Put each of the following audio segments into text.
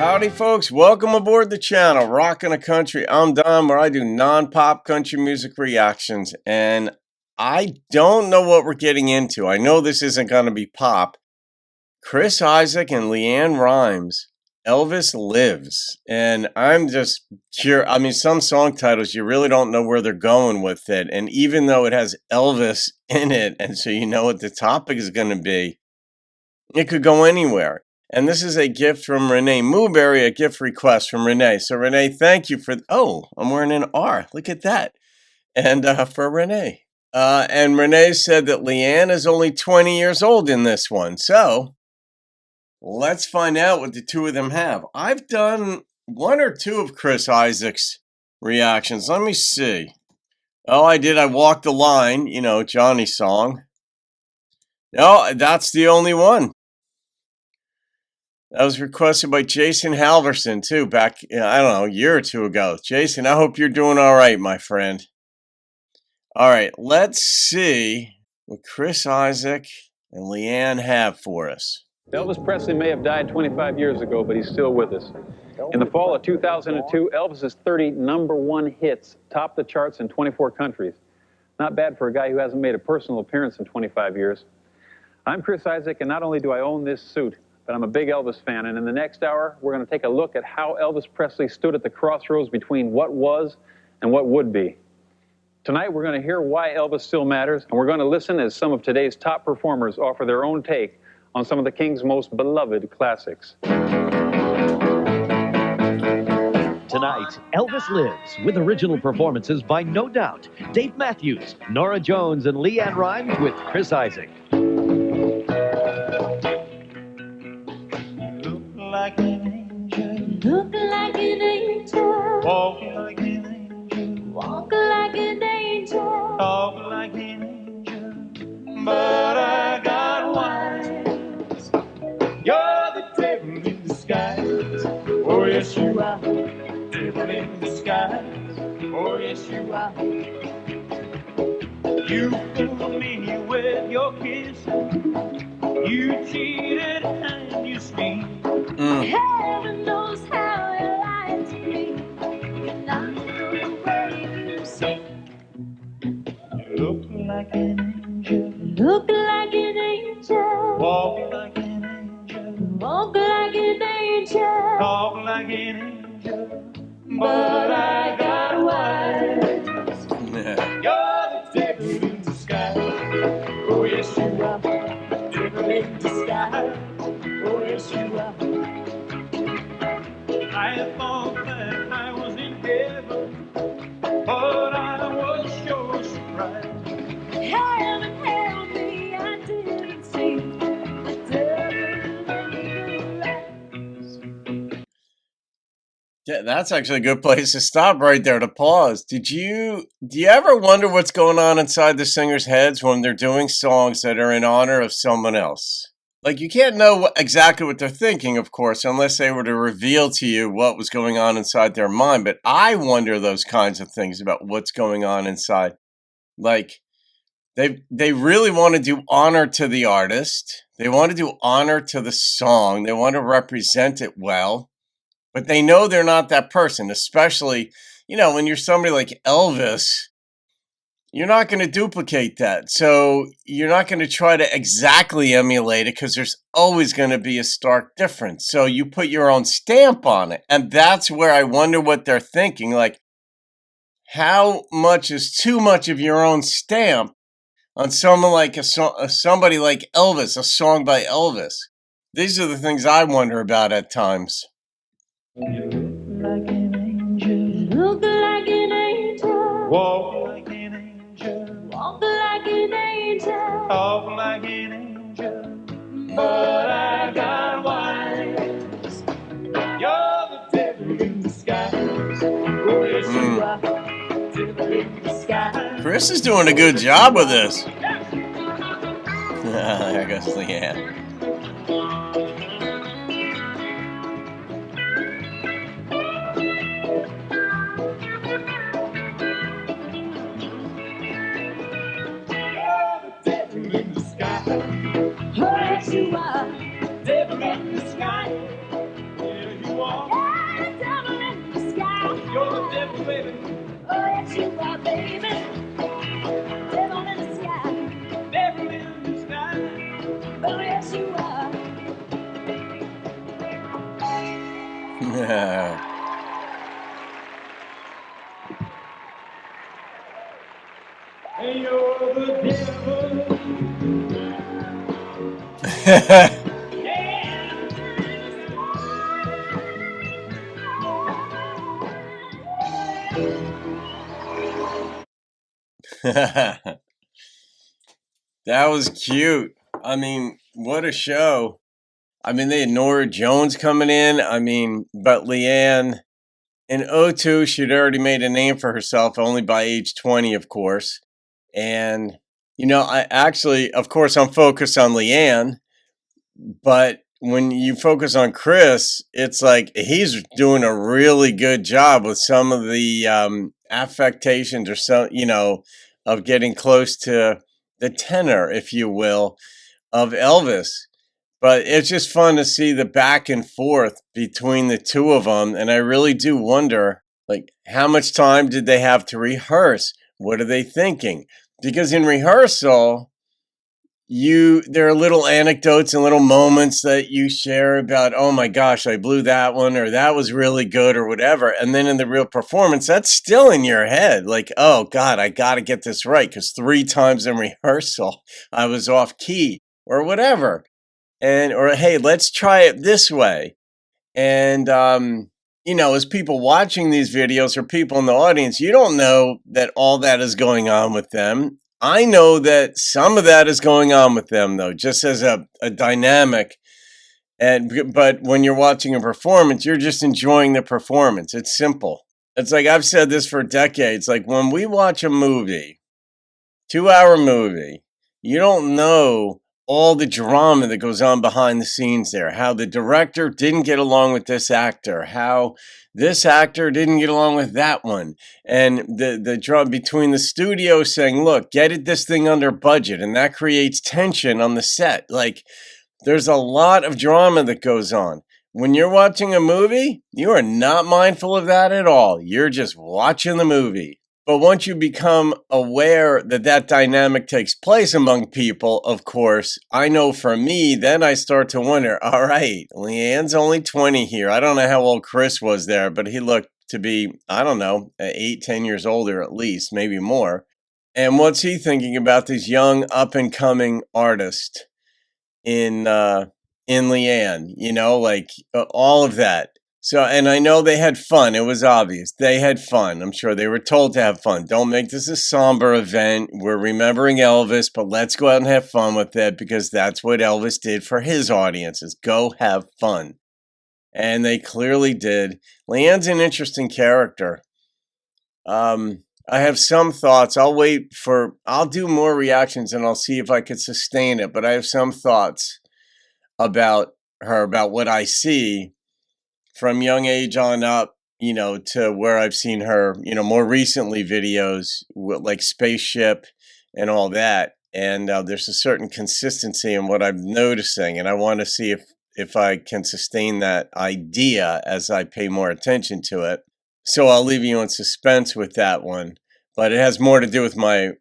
Howdy folks, welcome aboard the channel, Rockin' a Country. I'm Don, where I do non-pop country music reactions, and I don't know what we're getting into. I know this isn't going to be pop. Chris Isaak and LeAnn Rimes, Elvis Lives, and I'm just curious. I mean, some song titles, you really don't know where they're going with it, and even though it has Elvis in it, and so you know what the topic is going to be, it could go anywhere. And this is a gift from Renee Mooberry, a gift request from Renee. So Renee, thank you for, oh, I'm wearing an R. Look at that. And for Renee. And Renee said that LeAnn is only 20 years old in this one. So let's find out what the two of them have. I've done one or two of Chris Isaak's reactions. Let me see. Oh, I did. I Walked the Line, you know, Johnny's song. No, that's the only one. That was requested by Jason Halverson, too, back, I don't know, a year or two ago. Jason, I hope you're doing all right, my friend. All right, let's see what Chris Isaak and LeAnn have for us. Elvis Presley may have died 25 years ago, but he's still with us. In the fall of 2002, Elvis's 30 #1 hits topped the charts in 24 countries. Not bad for a guy who hasn't made a personal appearance in 25 years. I'm Chris Isaak, and not only do I own this suit, but I'm a big Elvis fan, and in the next hour, we're going to take a look at how Elvis Presley stood at the crossroads between what was and what would be. Tonight, we're going to hear why Elvis still matters, and we're going to listen as some of today's top performers offer their own take on some of the King's most beloved classics. Tonight, Elvis Lives, with original performances by No Doubt, Dave Matthews, Norah Jones, and LeAnn Rimes with Chris Isaak. Like an angel, look like an angel, walk like an angel, walk like an angel, talk like an angel, but I got wings. You're the devil in disguise. Oh yes you are, devil in disguise. Oh yes you are. You fooled me with your kiss. You cheated and you schemed. Heaven knows how you lied to me. You're not the way you say. You look like an angel, Look like an angel, walk like an angel, walk like an angel, talk like an angel, but I got wise. You're the devil in disguise. Oh yes you are, devil in disguise. Oh yes you are. I thought that I was in heaven, but I was sure surprised. Heaven help me, I didn't see the devil in the lights. Yeah, that's actually a good place to stop right there, to pause. Do you ever wonder what's going on inside the singers' heads when they're doing songs that are in honor of someone else? Like, you can't know exactly what they're thinking, of course, unless they were to reveal to you what was going on inside their mind. But I wonder those kinds of things about what's going on inside. Like, they really want to do honor to the artist. They want to do honor to the song. They want to represent it well. But they know they're not that person, especially, you know, when you're somebody like Elvis. You're not going to duplicate that. So you're not going to try to exactly emulate it because there's always going to be a stark difference. So you put your own stamp on it. And that's where I wonder what they're thinking. Like, how much is too much of your own stamp on someone like somebody like Elvis, a song by Elvis? These are the things I wonder about at times. You look like an angel, Look like an angel, walk like an angel, walk like an angel, talk like an angel, but I got wise. You're the devil in disguise. Oh yes you are, devil in disguise. Chris is doing a good job with this. There goes LeAnn. yes you are, Devil in the sky, yeah you are. And you're the devil. That was cute. I mean, what a show. I mean, they had Nora Jones coming in. I mean, but LeAnn in '02, she'd already made a name for herself, only by age 20, of course. And, I actually, of course, I'm focused on LeAnn, but when you focus on Chris, it's like he's doing a really good job with some of the affectations or some, of getting close to the tenor, if you will, of Elvis. But it's just fun to see the back and forth between the two of them. And I really do wonder, like, how much time did they have to rehearse? What are they thinking? Because in rehearsal, there are little anecdotes and little moments that you share about, oh my gosh, I blew that one, or that was really good, or whatever. And then in the real performance, that's still in your head. Like, oh God, I got to get this right because 3 times in rehearsal, I was off key or whatever. Or hey, let's try it this way. And, as people watching these videos or people in the audience, you don't know that all that is going on with them. I know that some of that is going on with them, though, just as a dynamic. But when you're watching a performance, you're just enjoying the performance. It's simple. It's like I've said this for decades. Like when we watch a movie, 2-hour movie, you don't know all the drama that goes on behind the scenes there, how the director didn't get along with this actor, how this actor didn't get along with that one, and the drama between the studio saying, look, get this thing under budget, and that creates tension on the set. Like, there's a lot of drama that goes on. When you're watching a movie, you are not mindful of that at all. You're just watching the movie. But once you become aware that that dynamic takes place among people, of course, I know for me, then I start to wonder, all right, LeAnn's only 20 here. I don't know how old Chris was there, but he looked to be, I don't know, 8, 10 years older at least, maybe more. And what's he thinking about this young up-and-coming artist in LeAnn, all of that. So, and I know they had fun. It was obvious. They had fun. I'm sure they were told to have fun. Don't make this a somber event. We're remembering Elvis, but let's go out and have fun with it because that's what Elvis did for his audiences. Go have fun. And they clearly did. LeAnn's an interesting character. I have some thoughts. I'll do more reactions and I'll see if I could sustain it. But I have some thoughts about her, about what I see from young age on up, to where I've seen her, more recently videos with like Spaceship and all that. And there's a certain consistency in what I'm noticing. And I want to see if I can sustain that idea as I pay more attention to it. So I'll leave you in suspense with that one. But it has more to do with my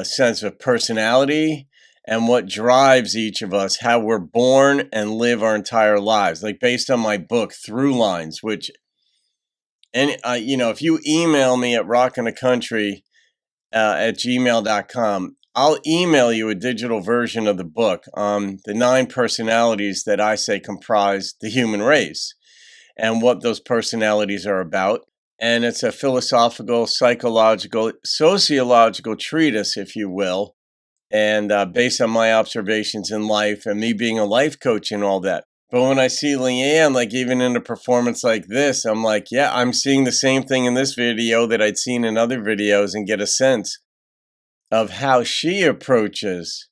sense of personality and what drives each of us, how we're born and live our entire lives, like based on my book, Through Lines, which, and if you email me at rockinacountry at gmail.com, I'll email you a digital version of the book on the 9 personalities that I say comprise the human race and what those personalities are about. And it's a philosophical, psychological, sociological treatise, if you will, and based on my observations in life and me being a life coach and all that. But when I see LeAnn, like even in a performance like this, I'm like, yeah, I'm seeing the same thing in this video that I'd seen in other videos and get a sense of how she approaches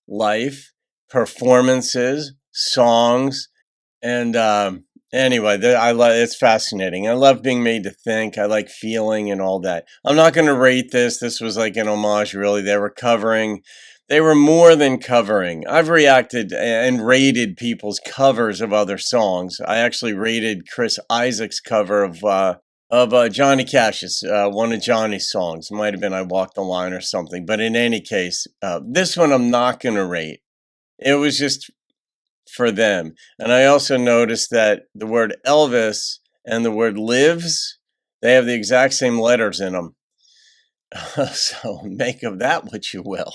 life, performances, songs, and anyway, it's fascinating. I love being made to think. I like feeling and all that. I'm not going to rate this. This was like an homage, really. They were more than covering. I've reacted and rated people's covers of other songs. I actually rated Chris Isaak's cover of Johnny Cash's, one of Johnny's songs. It might have been I Walk the Line or something. But in any case, this one I'm not going to rate. It was just for them. And I also noticed that the word Elvis and the word lives, they have the exact same letters in them. So make of that what you will.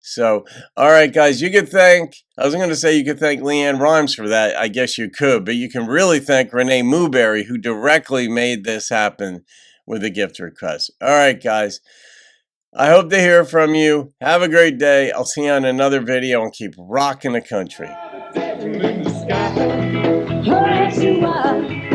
So, all right, guys, you could thank, I was going to say you could thank LeAnn Rimes for that. I guess you could, but you can really thank Renee Mooberry, who directly made this happen with a gift request. All right, guys, I hope to hear from you. Have a great day. I'll see you on another video, and keep rocking the country. In the sky. Yes, you are.